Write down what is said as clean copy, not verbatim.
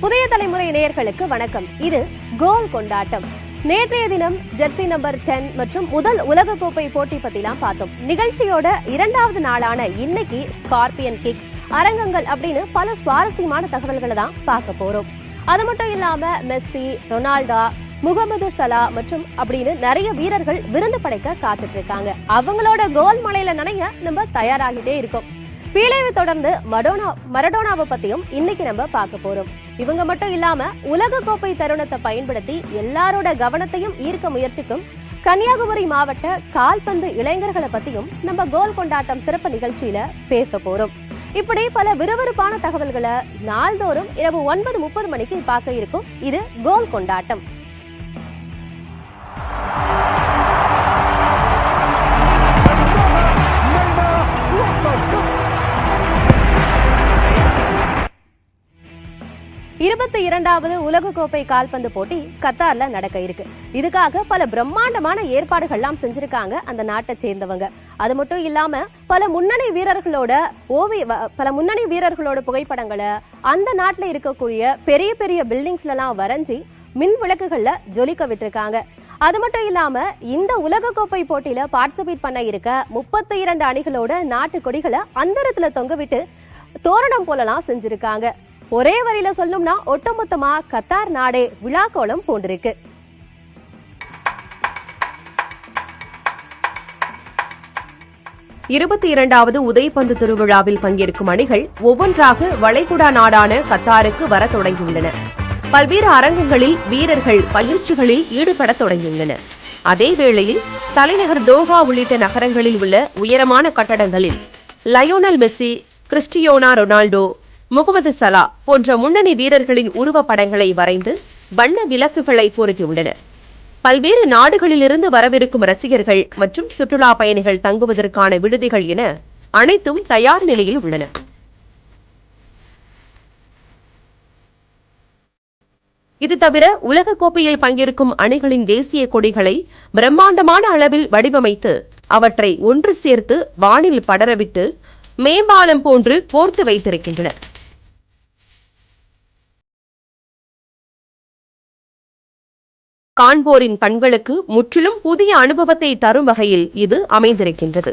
புதிய தலைமுறை நேயர்களுக்கு வணக்கம். இது கோல் கொண்டாட்டம். நேற்றைய தினம் ஜெர்சி நம்பர் 10 மற்றும் முதல் உலகக்கோப்பை போட்டி பத்திலாம் பார்த்தோம். நிகழ்ச்சியோட இரண்டாவது நாளான இன்னைக்கு ஸ்கார்பியன் கிக், அரங்கங்கள் அப்படின்னு பல சுவாரஸ்யமான தகவல்களை தான் பார்க்க போறோம். அது மட்டும் இல்லாம மெஸ்ஸி, ரொனால்டோ, முகமது சலா மற்றும் அப்படின்னு நிறைய வீரர்கள் விருந்து படைக்க காத்துட்டு இருக்காங்க. அவங்களோட கோல் மலையில நனைய நம்ம தயாராகிட்டே இருக்கோம். பீலேவை தொடர்ந்து மரடோனாவை பத்தியும் இன்னைக்கு நம்ம பார்க்க போறோம். இவங்க மட்டும் இல்லாம உலக கோப்பை தருணத்தை பயன்படுத்தி எல்லாரோட கவனத்தையும் ஈர்க்க முயற்சிக்கும் கன்னியாகுமரி மாவட்ட கால்பந்து இளைஞர்களை பத்தியும் நம்ம கோல் கொண்டாட்டம் சிறப்பு நிகழ்ச்சியில பேச போறோம். இப்படி பல விறுவிறுப்பான தகவல்களை நாள்தோறும் இரவு 9:30 மணிக்கு பார்க்க இருக்கும். இது கோல் கொண்டாட்டம். இருபத்தி 22வது உலகக்கோப்பை கால்பந்து போட்டி கத்தார்ல நடக்க இருக்கு. இதுக்காக பல பிரம்மாண்டமான ஏற்பாடுகள்லாம் செஞ்சிருக்காங்க அந்த நாட்டை சேர்ந்தவங்க. அது மட்டும் இல்லாம பல முன்னணி வீரர்களோட புகைப்படங்களை அந்த நாட்டுல இருக்கக்கூடிய பெரிய பெரிய பில்டிங்ஸ்ல எல்லாம் வரைஞ்சி மின் விளக்குகள்ல ஜொலிக்க விட்டுருக்காங்க. அது மட்டும் இல்லாம இந்த உலகக்கோப்பை போட்டியில பார்ட்டிசிபேட் பண்ண இருக்க 32 அணிகளோட நாட்டு கொடிகளை அந்தரத்துல தொங்க விட்டு தோரணம் போலலாம் செஞ்சிருக்காங்க. ஒரே வரியில சொல்லணும்னா ஒட்டுமொத்தமா கத்தார் நாடே விழாக்கோலம் போன்றிருக்கு. இருபத்தி 22வது உதைப்பந்து திருவிழாவில் பங்கேற்கும் அணிகள் ஒவ்வொன்றாக வளைகுடா நாடான கத்தாருக்கு வர தொடங்கியுள்ளன. பல்வேறு அரங்கங்களில் வீரர்கள் பயிற்சிகளில் ஈடுபட தொடங்கியுள்ளனர். அதே வேளையில் தலைநகர் தோஹா உள்ளிட்ட நகரங்களில் உள்ள உயரமான கட்டடங்களில் Lionel Messi, Cristiano Ronaldo, Mohamed Salah போன்ற முன்னணி வீரர்களின் உருவப்படங்களை வரைந்து வண்ண விளக்குகளை பொருத்தியுள்ளனர். பல்வேறு நாடுகளிலிருந்து வரவிருக்கும் ரசிகர்கள் மற்றும் சுற்றுலா பயணிகள் தங்குவதற்கான விடுதிகள் என அனைத்தும் தயார் நிலையில் உள்ளன. இது தவிர உலக கோப்பையில் பங்கேற்கும் அணிகளின் தேசிய கொடிகளை பிரம்மாண்டமான அளவில் வடிவமைத்து அவற்றை ஒன்று சேர்த்து வானில் படரவிட்டு மேம்பாலம் போன்று கோர்த்து வைத்திருக்கின்றனர். காண்போரின் கண்களுக்கு முற்றிலும் புதிய அனுபவத்தை தரும் வகையில் இது அமைந்திருக்கின்றது.